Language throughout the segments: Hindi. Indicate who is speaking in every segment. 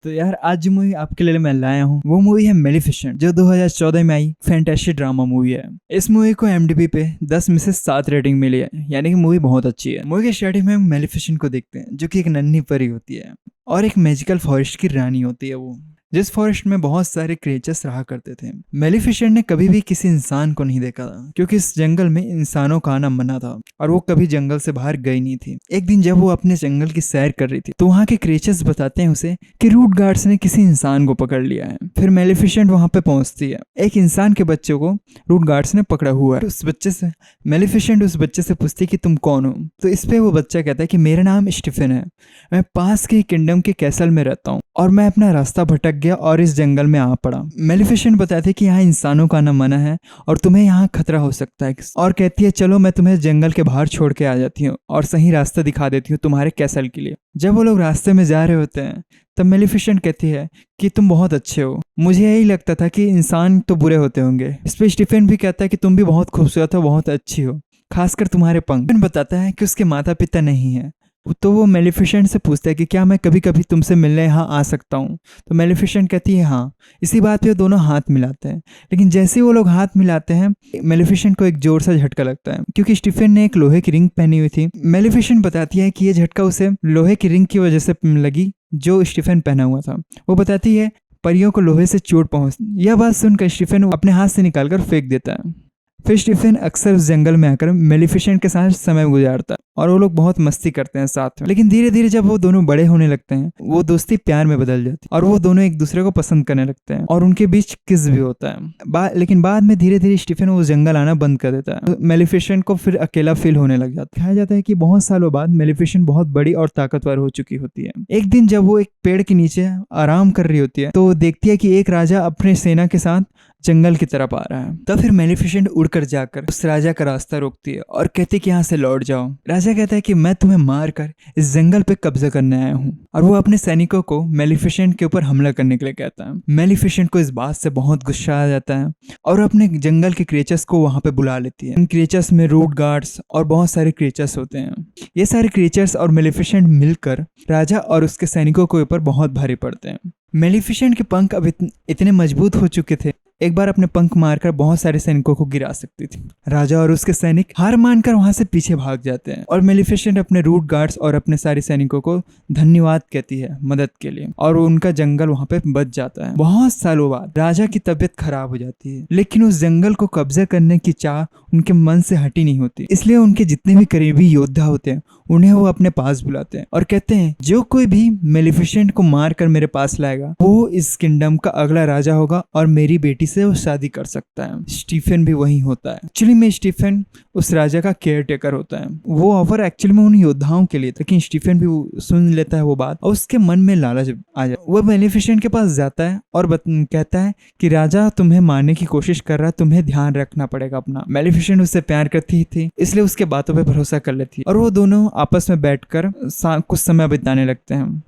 Speaker 1: तो यार आज जो मूवी आपके लिए मैं लाया हूँ वो मूवी है मेलिफिसेंट, जो 2014 में आई फैंटेसी ड्रामा मूवी है। इस मूवी को IMDb पे 10 में से 7 रेटिंग मिली है, यानी कि मूवी बहुत अच्छी है। मूवी के स्टार्टिंग में हम मेलिफिसेंट को देखते हैं, जो कि एक नन्ही परी होती है और एक मैजिकल फॉरेस्ट की रानी होती है वो, जिस फॉरेस्ट में बहुत सारे क्रिएचर्स रहा करते थे। मेलिफिसेंट ने कभी भी किसी इंसान को नहीं देखा था, क्योंकि इस जंगल में इंसानों का आना मना था और वो कभी जंगल से बाहर गई नहीं थी। एक दिन जब वो अपने जंगल की सैर कर रही थी तो वहाँ के क्रिएचर्स बताते हैं उसे कि रूट गार्ड्स ने किसी इंसान को पकड़ लिया है। फिर मेलिफिसेंट वहाँ पे पहुँचती है। एक इंसान के बच्चे को रूट गार्ड्स ने पकड़ा हुआ है। उस बच्चे से मेलिफिसेंट उस बच्चे से पूछती है कि तुम कौन हो। तो इस पे वो बच्चा कहता है कि मेरा नाम स्टीफन है, मैं पास के किंगडम के कैसल में रहता हूँ और मैं अपना रास्ता भटक गया और इस जंगल में आ पड़ा। मेलिफिसेंट बताते हैं कि यहाँ इंसानों का आना मना है और तुम्हें यहाँ खतरा हो सकता है, और कहती है चलो मैं तुम्हें जंगल के बाहर छोड़ के आ जाती हूँ और सही रास्ता दिखा देती हूँ तुम्हारे कैसल के लिए। जब वो लोग रास्ते में जा रहे होते हैं तब मेलिफिसेंट कहती है कि तुम बहुत अच्छे हो, मुझे यही लगता था कि इंसान तो बुरे होते होंगे। इस पे स्टीफन भी कहता है कि तुम भी बहुत खूबसूरत हो, बहुत अच्छी हो, खासकर तुम्हारे पंख। स्टीफन बताता है कि उसके माता पिता नहीं है। तो वो मेलिफिसेंट से पूछता है कि क्या मैं कभी कभी तुमसे मिलने यहाँ आ सकता हूँ। तो मेलिफिसेंट कहती है हाँ। इसी बात पे वो दोनों हाथ मिलाते हैं, लेकिन जैसे ही वो लोग हाथ मिलाते हैं मेलिफिसेंट को एक जोर सा झटका लगता है, क्योंकि स्टीफन ने एक लोहे की रिंग पहनी हुई थी। मेलिफिसेंट बताती है कि ये झटका उसे लोहे की रिंग की वजह से लगी जो स्टीफन पहना हुआ था। वो बताती है परियों को लोहे से चोट पहुंच। यह बात सुनकर स्टीफन अपने हाथ से निकालकर फेंक देता है। फिर स्टीफन अक्सर उस जंगल में आकर मेलिफिसेंट के साथ समय गुजारता है और वो लोग बहुत मस्ती करते हैं साथ में। लेकिन धीरे धीरे जब वो दोनों बड़े होने लगते हैं वो दोस्ती प्यार में बदल जाती है और वो दोनों एक दूसरे को पसंद करने लगते हैं और उनके बीच किस भी होता है। लेकिन बाद में धीरे धीरे स्टीफन वो जंगल आना बंद कर देता है। मेलिफिसेंट को फिर अकेला फील होने लग जाता है। कहा जाता है कि बहुत सालों बाद मेलिफिसेंट बहुत बड़ी और ताकतवर हो चुकी होती है। एक दिन जब वो एक पेड़ के नीचे आराम कर रही होती है तो वो देखती है कि एक राजा अपने सेना के साथ जंगल की तरफ आ रहा है। तब फिर मेलिफिसेंट उड़कर जाकर उस राजा का रास्ता रोकती है और कहती है कि यहाँ से लौट जाओ। राजा कहता है कि मैं तुम्हें मार कर इस जंगल पे कब्जा करने आया हूँ, और वो अपने सैनिकों को मेलिफिसेंट के ऊपर हमला करने के लिए कहता है। मेलिफिसेंट को इस बात से बहुत गुस्सा आ जाता है और अपने जंगल के क्रिएचर्स को वहां पे बुला लेती है। इन क्रिएचर्स में रूट गार्ड्स और बहुत सारे क्रिएचर्स होते हैं। ये सारे क्रिएचर्स और मेलिफिसेंट मिलकर राजा और उसके सैनिकों के ऊपर बहुत भारी पड़ते हैं। मेलिफिसेंट के पंख अब इतने मजबूत हो चुके थे, एक बार अपने पंख मारकर बहुत सारे सैनिकों को गिरा सकती थी। राजा और उसके सैनिक हार मानकर वहां से पीछे भाग जाते हैं और मेलिफिसेंट अपने रूट गार्ड्स और अपने सारे सैनिकों को धन्यवाद कहती है मदद के लिए, और उनका जंगल वहां पे बच जाता है। बहुत सालों बाद राजा की तबीयत खराब हो जाती है, लेकिन उस जंगल को कब्जा करने की चाह उनके मन से हटी नहीं होती। इसलिए उनके जितने भी करीबी योद्धा होते हैं उन्हें वो अपने पास बुलाते हैं और कहते हैं जो कोई भी मेलिफिसेंट को मार कर मेरे पास लाएगा वो इस किंगडम का अगला राजा होगा और मेरी बेटी से वो शादी कर सकता है। स्टीफन भी वही होता है। एक्चुअली में स्टीफन उस राजा का केयर टेकर होता है। वो ऑफर एक्चुअली में उन योद्धाओं के लिए, लेकिन स्टीफन भी सुन लेता है वो बात और उसके मन में लालच आ जाए। वो मेलिफिसेंट के पास जाता है और कहता है कि राजा तुम्हें मारने की कोशिश कर रहा है, तुम्हें ध्यान रखना पड़ेगा अपना। मेलिफिसेंट उससे प्यार करती थी, इसलिए उसके बातों पर भरोसा कर लेती है और वो दोनों आपस में बैठकर कुछ समय बिताने लगते हैं।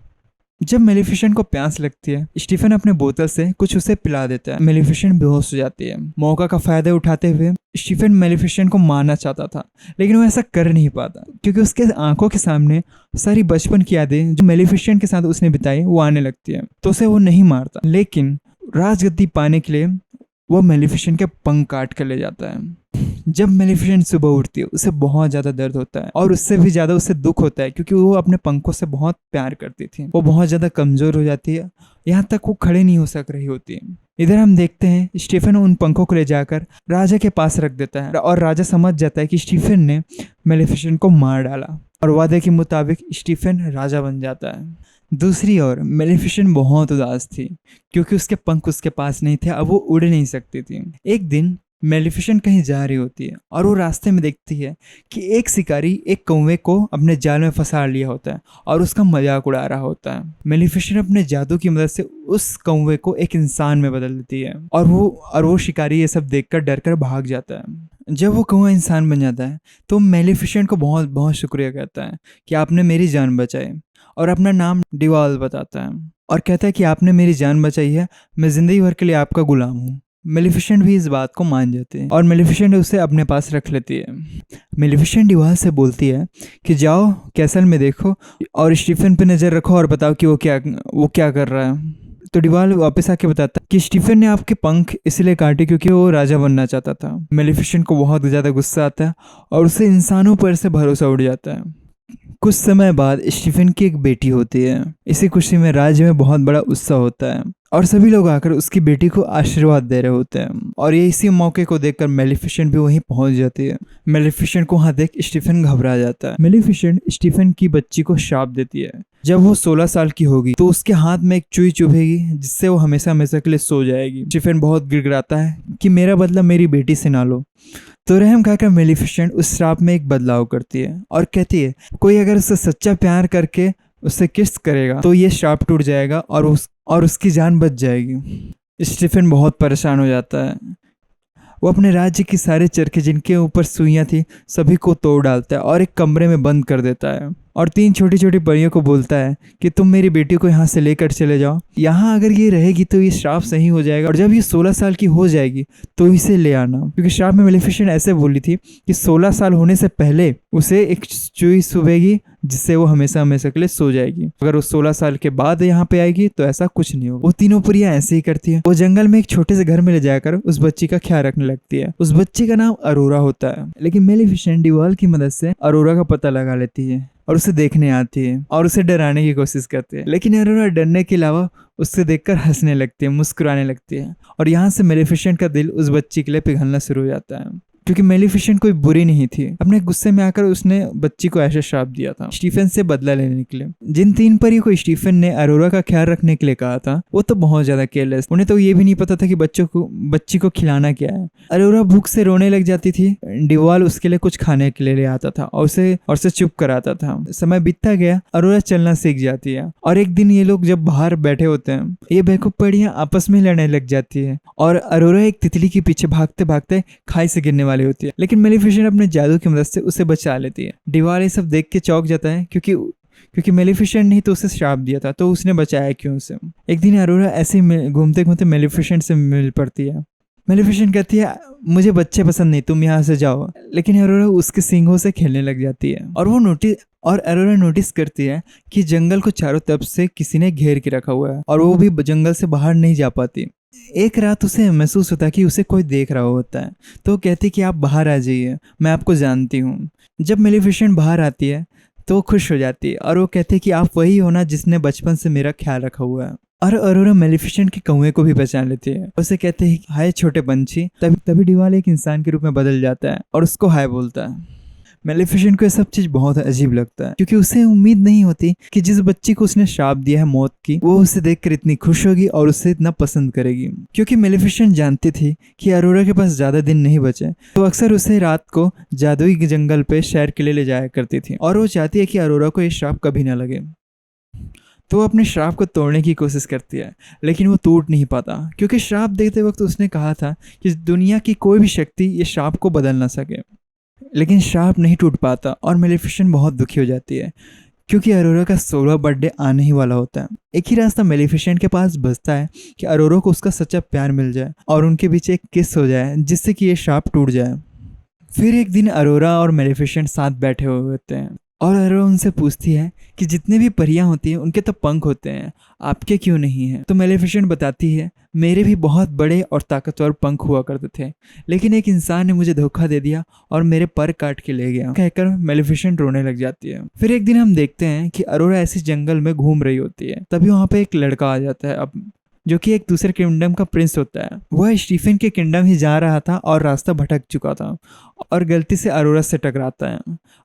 Speaker 1: जब मेलिफिसेंट को प्यास लगती है स्टीफन अपने बोतल से कुछ उसे पिला देता है। मेलिफिसेंट बेहोश हो जाती है। मौका का फायदा उठाते हुए स्टीफन मेलिफिसेंट को मारना चाहता था, लेकिन वो ऐसा कर नहीं पाता क्योंकि उसके आंखों के सामने सारी बचपन की यादें जो मेलिफिसेंट के साथ उसने बिताई वो आने लगती है, तो उसे वो नहीं मारता। लेकिन राजगद्दी पाने के लिए वो मेलिफिसेंट के पंख काट कर ले जाता है। जब मेलिफिसेंट सुबह उठती है उसे बहुत ज्यादा दर्द होता है और उससे भी ज्यादा उसे दुख होता है, क्योंकि वो अपने पंखों से बहुत प्यार करती थी। वो बहुत ज्यादा कमजोर हो जाती है, यहाँ तक वो खड़े नहीं हो सक रही होती है। इधर हम देखते हैं स्टीफन उन पंखों को ले जाकर राजा के पास रख देता है और राजा समझ जाता है कि स्टीफन ने मेलिफिसेंट को मार डाला और वादे के मुताबिक स्टीफन राजा बन जाता है। दूसरी ओर मेलिफिसेंट बहुत उदास थी क्योंकि उसके पंख उसके पास नहीं थे, अब वो उड़ नहीं सकती थी। एक दिन मेलिफिसेंट कहीं जा रही होती है और वो रास्ते में देखती है कि एक शिकारी एक कौवे को अपने जाल में फंसा लिया होता है और उसका मजाक उड़ा रहा होता है। मेलिफिसेंट अपने जादू की मदद से उस कौवे को एक इंसान में बदल देती है और वो शिकारी ये सब देखकर डरकर भाग जाता है। जब वो कौवा इंसान बन जाता है तो मेलिफिसेंट को बहुत बहुत शुक्रिया कहता है कि आपने मेरी जान बचाई, और अपना नाम डिवाल बताता है और कहता है कि आपने मेरी जान बचाई है, मैं जिंदगी भर के लिए आपका गुलाम हूँ। मेलिफिसेंट भी इस बात को मान जाती है और मेलिफिसेंट उसे अपने पास रख लेती है। मेलिफिसेंट डिवाल से बोलती है कि जाओ कैसल में देखो और स्टीफन पे नज़र रखो और बताओ कि वो क्या कर रहा है। तो डिवाल वापस आके बताता है कि स्टीफन ने आपके पंख इसलिए काटे क्योंकि वो राजा बनना चाहता था। मेलिफिसेंट को बहुत ज़्यादा गुस्सा आता है और उसे इंसानों पर से भरोसा उड़ जाता है। कुछ समय बाद स्टीफन की एक बेटी होती है। इसी खुशी में राज्य में बहुत बड़ा उत्सव होता है और सभी लोग आकर उसकी बेटी को आशीर्वाद दे रहे होते हैं और ये इसी मौके को देखकर मेलिफिसेंट भी वहीं पहुंच जाती है। मेलिफिसेंट को वहां देख स्टीफन घबरा जाता है। मेलिफिसेंट स्टीफन की बच्ची को शाप देती है, जब वो 16 साल की होगी तो उसके हाथ में एक चुई चुभेगी जिससे वो हमेशा हमेशा के लिए सो जाएगी। स्टीफन बहुत गिड़गिड़ाता है कि मेरा बदला मेरी बेटी से ना लो। तो रहम खाकर मेलिफिसेंट उस श्राप में एक बदलाव करती है और कहती है कोई अगर उससे सच्चा प्यार करके उससे किस करेगा तो ये श्राप टूट जाएगा और उसकी जान बच जाएगी। स्टीफन बहुत परेशान हो जाता है। वो अपने राज्य की सारे चरखे जिनके ऊपर सुइयां थी सभी को तोड़ डालता है और एक कमरे में बंद कर देता है और 3 छोटी छोटी परियों को बोलता है कि तुम मेरी बेटी को यहाँ से लेकर चले जाओ। यहाँ अगर ये रहेगी तो ये श्राप सही हो जाएगा और जब ये 16 साल की हो जाएगी तो इसे ले आना, क्योंकि श्राप में मेलिफिसेंट ऐसे बोली थी कि 16 साल होने से पहले उसे एक चुई सुबेगी जिससे वो हमेशा हमेशा के लिए सो जाएगी। अगर वो 16 साल के बाद यहाँ पे आएगी तो ऐसा कुछ नहीं होगा। वो तीनों परियां ऐसे ही करती है। वो जंगल में एक छोटे से घर में ले जाकर उस बच्ची का ख्याल रखने लगती है। उस बच्ची का नाम अरोरा होता है, लेकिन मेलिफिसेंट डिवाल की मदद से अरोरा का पता लगा लेती है और उसे देखने आती है और उसे डराने की कोशिश करती है, लेकिन अरोरा डरने के अलावा उससे देखकर हंसने लगती है, मुस्कुराने लगती है और यहाँ से मेलिफिसेंट का दिल उस बच्ची के लिए पिघलना शुरू हो जाता है, क्योंकि मेलिफिसेंट कोई बुरी नहीं थी। अपने गुस्से में आकर उसने बच्ची को ऐसा श्राप दिया था स्टीफन से बदला लेने के लिए। जिन 3 परियों को स्टीफन ने अरोरा का ख्याल रखने के लिए कहा था वो तो बहुत ज्यादा केयरलेस, उन्हें तो ये भी नहीं पता था कि बच्ची को खिलाना क्या है। अरोरा भूख से रोने लग जाती थी। डिवाल उसके लिए कुछ खाने के लिए ले आता था और उसे चुप कराता था। समय बीतता गया, अरोरा चलना सीख जाती है और एक दिन ये लोग जब बाहर बैठे होते हैं ये बेवकूफ परियां आपस में लड़ने लग जाती है और अरोरा एक तितली के पीछे भागते भागते खाई से गिरने वाली होती है, लेकिन मेलिफिसेंट अपने जादू की मदद से उसे बचा लेती है। डिवाल ये सब देख के चौंक जाता है क्योंकि मेलिफिसेंट ने तो उसे श्राप दिया था तो उसने बचाया क्यों उसे। एक दिन अरोरा ऐसे ही घूमते घूमते मेलिफिसेंट से मिल पड़ती है। मेलिफिसेंट कहती है मुझे बच्चे पसंद नहीं, तुम यहाँ से जाओ, लेकिन अरोरा उसके सींगों से खेलने लग जाती है और अरोरा नोटिस करती है कि जंगल को चारों तरफ से किसी ने घेर के रखा हुआ है और वो भी जंगल से बाहर नहीं जा पाती। एक रात उसे महसूस होता है कि उसे कोई देख रहा होता है, तो वो कहती है कि आप बाहर आ जाइए, मैं आपको जानती हूँ। जब मेलिफिसेंट बाहर आती है तो वो खुश हो जाती है और वो कहती है कि आप वही हो ना जिसने बचपन से मेरा ख्याल रखा हुआ है। और अरोरा मेलिफिसेंट के कौवे को भी पहचान लेती है। उसे कहते हैं हाय छोटे पंछी। तभी डिवाल एक इंसान के रूप में बदल जाता है और उसको हाय बोलता है। मेलिफिसेंट को ये सब चीज बहुत अजीब लगता है क्योंकि उसे उम्मीद नहीं होती कि जिस बच्ची को उसने श्राप दिया है मौत की वो उसे देखकर इतनी खुश होगी और उसे इतना पसंद करेगी। क्योंकि मेलिफिसेंट जानती थी कि अरोरा के पास ज्यादा दिन नहीं बचे, तो अक्सर उसे रात को जादुई जंगल पे सैर के लिए ले जाया करती थी और वो चाहती है कि अरोरा को ये श्राप कभी ना लगे। तो वो अपने श्राप को तोड़ने की कोशिश करती है, लेकिन वो टूट नहीं पाता क्योंकि श्राप देते वक्त उसने कहा था कि दुनिया की कोई भी शक्ति ये श्राप को बदल ना सके। लेकिन श्राप नहीं टूट पाता और मेलिफिसेंट बहुत दुखी हो जाती है क्योंकि अरोरा का 16वां बर्थडे आने ही वाला होता है। एक ही रास्ता मेलिफिसेंट के पास बचता है कि अरोरा को उसका सच्चा प्यार मिल जाए और उनके बीच एक किस हो जाए जिससे कि ये श्राप टूट जाए। फिर एक दिन अरोरा और मेलिफिसेंट साथ बैठे हुए होते हैं और अरोरा उनसे पूछती है कि जितने भी परियां होती हैं उनके तो पंख होते हैं, आपके क्यों नहीं हैं? तो मेलिफिसेंट बताती है मेरे भी बहुत बड़े और ताकतवर पंख हुआ करते थे, लेकिन एक इंसान ने मुझे धोखा दे दिया और मेरे पर काट के ले गया, कहकर मेलिफिसेंट रोने लग जाती है। फिर एक दिन हम देखते हैं कि अरोरा ऐसे जंगल में घूम रही होती है, तभी वहाँ पे एक लड़का आ जाता है जो कि एक दूसरे किंगडम का प्रिंस होता है। वह स्टीफन के किंगडम ही जा रहा था और रास्ता भटक चुका था और गलती से अरोरा से टकराता है।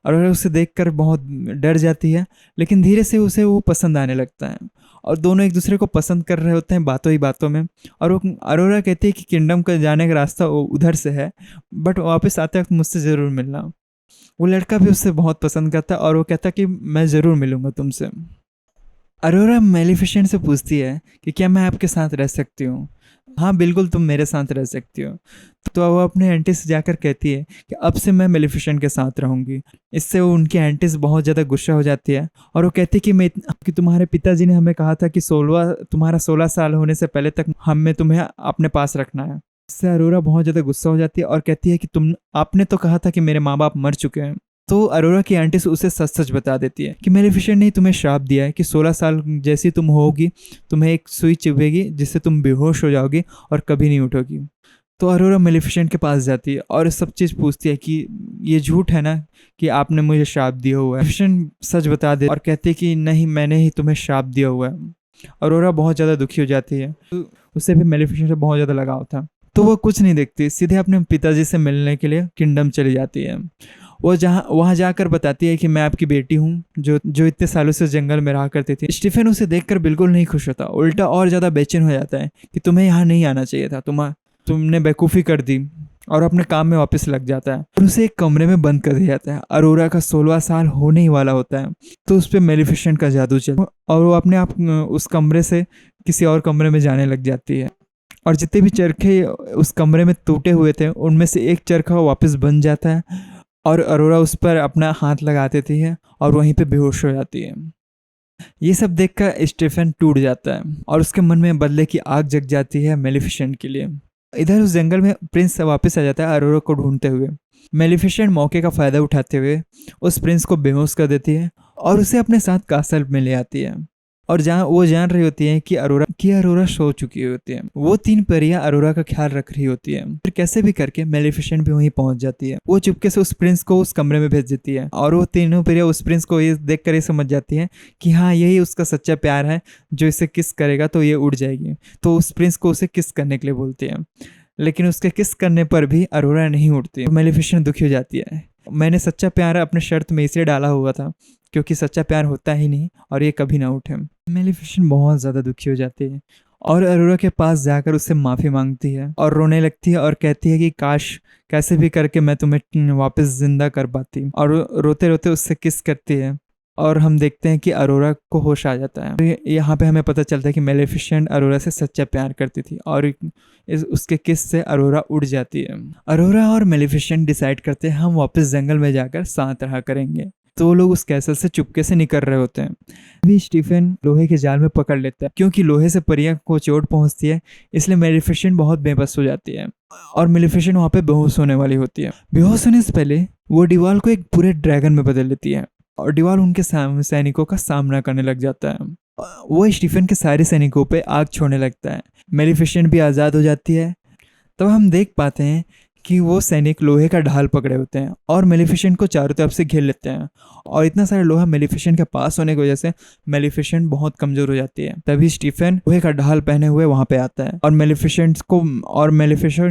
Speaker 1: अरोरा उसे देखकर बहुत डर जाती है, लेकिन धीरे से उसे वो पसंद आने लगता है और दोनों एक दूसरे को पसंद कर रहे होते हैं बातों ही बातों में। और वो अरोरा कहती है कि किंगडम का जाने का रास्ता उधर से है, बट वापस आते वक्त मुझसे ज़रूर मिलना। वो लड़का भी उससे बहुत पसंद करता है और वो कहता है कि मैं ज़रूर मिलूँगा तुमसे। अरोरा मेलिफिसेंट से पूछती है कि क्या मैं आपके साथ रह सकती हूँ? हाँ बिल्कुल, तुम मेरे साथ रह सकती हो। तो वो अपने आंटी से जाकर कहती है कि अब से मैं मेलिफिसेंट के साथ रहूँगी। इससे वो उनकी आंटी से बहुत ज़्यादा गुस्सा हो जाती है और वो कहती है कि तुम्हारे पिताजी ने हमें कहा था कि तुम्हारा 16 साल होने से पहले तक हमें तुम्हें अपने पास रखना है। इससे अरोरा बहुत ज़्यादा गुस्सा हो जाती है और कहती है कि आपने तो कहा था कि मेरे माँ बाप मर चुके हैं। तो अरोरा की आंटी से उसे सच सच बता देती है कि मेलेफिसेंट ने तुम्हें श्राप दिया है कि 16 साल जैसी तुम होगी, तुम्हें एक सुई चुभेगी जिससे तुम बेहोश हो जाओगी और कभी नहीं उठोगी। तो अरोरा मेलेफिसेंट के पास जाती है और सब चीज़ पूछती है कि ये झूठ है ना कि आपने मुझे श्राप दिया हुआ है। मेलेफिसेंट सच बता दे और कहती है कि नहीं, मैंने ही तुम्हें श्राप दिया हुआ है। अरोरा बहुत ज़्यादा दुखी हो जाती है। तो उससे भी मेलेफिसेंट से बहुत ज़्यादा लगाव था, तो वो कुछ नहीं देखती, सीधे अपने पिताजी से मिलने के लिए किंगडम चली जाती है। वो वहाँ जाकर बताती है कि मैं आपकी बेटी हूँ जो इतने सालों से जंगल में रहा करती थी। स्टीफन उसे देखकर बिल्कुल नहीं खुश होता, उल्टा और ज़्यादा बेचैन हो जाता है कि तुम्हें यहाँ नहीं आना चाहिए था, तुमने बेवकूफ़ी कर दी, और अपने काम में वापस लग जाता है। और उसे एक कमरे में बंद कर दिया जाता है। अरोरा का 16वां साल होने ही वाला होता है, तो उस पर मेलेफिसेंट का जादू चल और वो अपने आप उस कमरे से किसी और कमरे में जाने लग जाती है। और जितने भी चरखे उस कमरे में टूटे हुए थे उनमें से एक चरखा वापस बन जाता है और अरोरा उस पर अपना हाथ लगा देती है और वहीं पे बेहोश हो जाती है। ये सब देखकर स्टीफन टूट जाता है और उसके मन में बदले की आग जग जाती है मेलेफिसेंट के लिए। इधर उस जंगल में प्रिंस वापस आ जाता है अरोरा को ढूंढते हुए। मेलेफिसेंट मौके का फायदा उठाते हुए उस प्रिंस को बेहोश कर देती है और उसे अपने साथ कासल में ले आती है। और जहाँ वो जान रही होती है कि अरोरा सो चुकी होती है। वो 3 परियां अरोरा का ख्याल रख रही होती है। फिर कैसे भी करके मेलेफिसेंट भी वहीं पहुंच जाती है। वो चुपके से उस प्रिंस को उस कमरे में भेज देती है और वो तीनों परियां उस प्रिंस को ये देख कर ये समझ जाती है कि हाँ, यही उसका सच्चा प्यार है, जो इसे किस करेगा तो ये उड़ जाएगी। तो उस प्रिंस को उसे किस करने के लिए बोलती है, लेकिन उसके किस करने पर भी अरोरा नहीं उठती। मेलेफिसेंट दुखी हो जाती है। मैंने सच्चा प्यार अपने शर्त में इसे डाला हुआ था क्योंकि सच्चा प्यार होता ही नहीं और ये कभी ना उठे। मेलेफिसेंट बहुत ज़्यादा दुखी हो जाती है और अरोरा के पास जाकर उससे माफ़ी मांगती है और रोने लगती है और कहती है कि काश कैसे भी करके मैं तुम्हें वापस जिंदा कर पाती, और रोते रोते उससे किस करती है और हम देखते हैं कि अरोरा को होश आ जाता है। यहाँ पे हमें पता चलता है कि मेलेफिसेंट अरोरा से सच्चा प्यार करती थी और उसके किस से अरोरा उड़ जाती है। अरोरा और मेलेफिसेंट डिसाइड करते हैं हम वापस जंगल में जाकर साथ रहा करेंगे। तो वो लोग उस कैसल से चुपके से निकल रहे होते हैं। अभी स्टीफन लोहे के जाल में पकड़ लेता है। क्योंकि लोहे से परियां को चोट पहुंचती है, इसलिए मेलेफिसेंट बहुत बेबस हो जाती है और मेलेफिसेंट वहाँ पे बेहोश होने वाली होती है। बेहोश होने से पहले वो डिवाल को एक पूरे ड्रैगन में बदल लेती है और डिवाल उनके सैनिकों का सामना करने लग जाता है। वो स्टीफन के सारे सैनिकों पे आग छोड़ने लगता है। मेलेफिसेंट भी आज़ाद हो जाती है। तब हम देख पाते हैं कि वो सैनिक लोहे का ढाल पकड़े होते हैं और मेलेफिसेंट को चारों तरफ से घेर लेते हैं। और इतना सारा लोहा मेलेफिसेंट के पास होने की वजह से मेलेफिसेंट बहुत कमज़ोर हो जाती है। तभी स्टीफन लोहे का ढाल पहने हुए वहाँ पे आता है और मेलेफिसेंट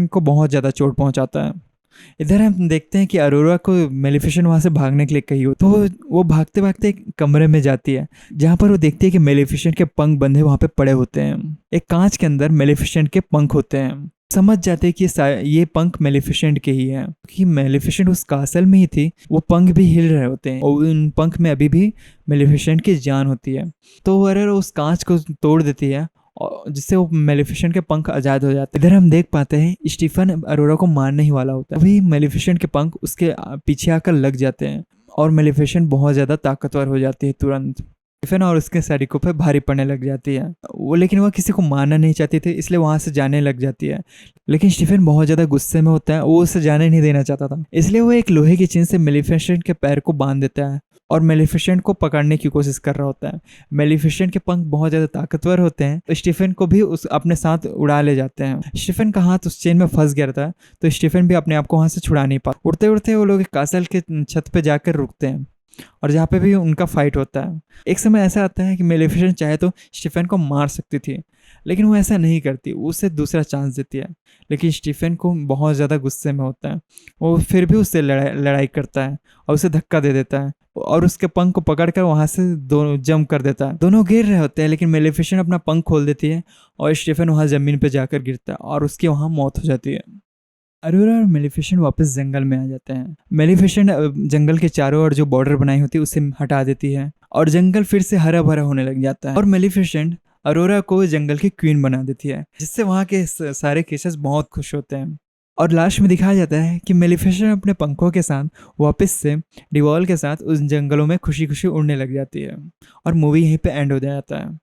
Speaker 1: को बहुत ज़्यादा चोट पहुँचाता है। इधर हम देखते हैं कि अरोरा को मेलेफिसेंट वहाँ से भागने के लिए कही हो, तो वो भागते भागते एक कमरे में जाती है जहाँ पर वो देखती है कि मेलेफिसेंट के पंख बंधे वहाँ पे पड़े होते हैं। एक कांच के अंदर मेलेफिसेंट के पंख होते हैं। समझ जाते हैं कि ये पंख मेलेफिसेंट के ही हैं क्योंकि मेलेफिसेंट उस कासल में ही थी। वो पंख भी हिल रहे होते हैं और उन पंख में अभी भी मेलेफिसेंट की जान होती है। तो अरोरा उस कांच को तोड़ देती है जिससे वो मेलेफिसेंट के पंख आज़ाद हो जाते हैं। इधर हम देख पाते हैं स्टीफन अरोरा को मारने ही वाला होता है, अभी मेलेफिसेंट के पंख उसके पीछे आकर लग जाते हैं और मेलेफिसेंट बहुत ज़्यादा ताकतवर हो जाती है तुरंत। स्टीफन और उसके सैनिकों पर भारी पड़ने लग जाती है वो, लेकिन वह किसी को मारना नहीं चाहती थी, इसलिए वहाँ से जाने लग जाती है। लेकिन स्टीफन बहुत ज़्यादा गुस्से में होता है, वो उसे जाने नहीं देना चाहता था, इसलिए वो एक लोहे की चेन से मेलेफिसेंट के पैर को बांध देता है और मेलेफिसेंट को पकड़ने की कोशिश कर रहा होता है। मेलेफिसेंट के पंख बहुत ज़्यादा ताकतवर होते हैं, तो स्टीफन को भी अपने साथ उड़ा ले जाते हैं। स्टीफन का हाथ उस चेन में फंस गया था, तो स्टीफन भी अपने आप को वहाँ से छुड़ा नहीं पाता। उड़ते उड़ते वो लोग कासल के छत पे जाकर रुकते हैं और जहाँ पे भी उनका फाइट होता है। एक समय ऐसा आता है कि मेलेफिसेंट चाहे तो स्टीफन को मार सकती थी, लेकिन वो ऐसा नहीं करती, उसे दूसरा चांस देती है। लेकिन स्टीफन को बहुत ज़्यादा गुस्से में होता है, वो फिर भी उससे लड़ाई करता है और उसे धक्का दे देता है और उसके पंख को पकड़कर वहाँ से दोनों जंप कर देता है। दोनों गिर रहे होते हैं, लेकिन मेलेफिसेंट अपना पंख खोल देती है और स्टीफन वहाँ ज़मीन पर जाकर गिरता है और उसकी वहाँ मौत हो जाती है। अरोरा और मेलेफिसेंट वापस जंगल में आ जाते हैं। मेलेफिसेंट जंगल के चारों ओर जो बॉर्डर बनाई होती है उसे हटा देती है और जंगल फिर से हरा भरा होने लग जाता है। और मेलेफिसेंट अरोरा को जंगल की क्वीन बना देती है, जिससे वहाँ के सारे केसेस बहुत खुश होते हैं। और लास्ट में दिखाया जाता है कि मेलेफिसेंट अपने पंखों के साथ वापस से डिवॉल के साथ उस जंगलों में खुशी खुशी उड़ने लग जाती है और मूवी यहीं पे एंड हो जाता है।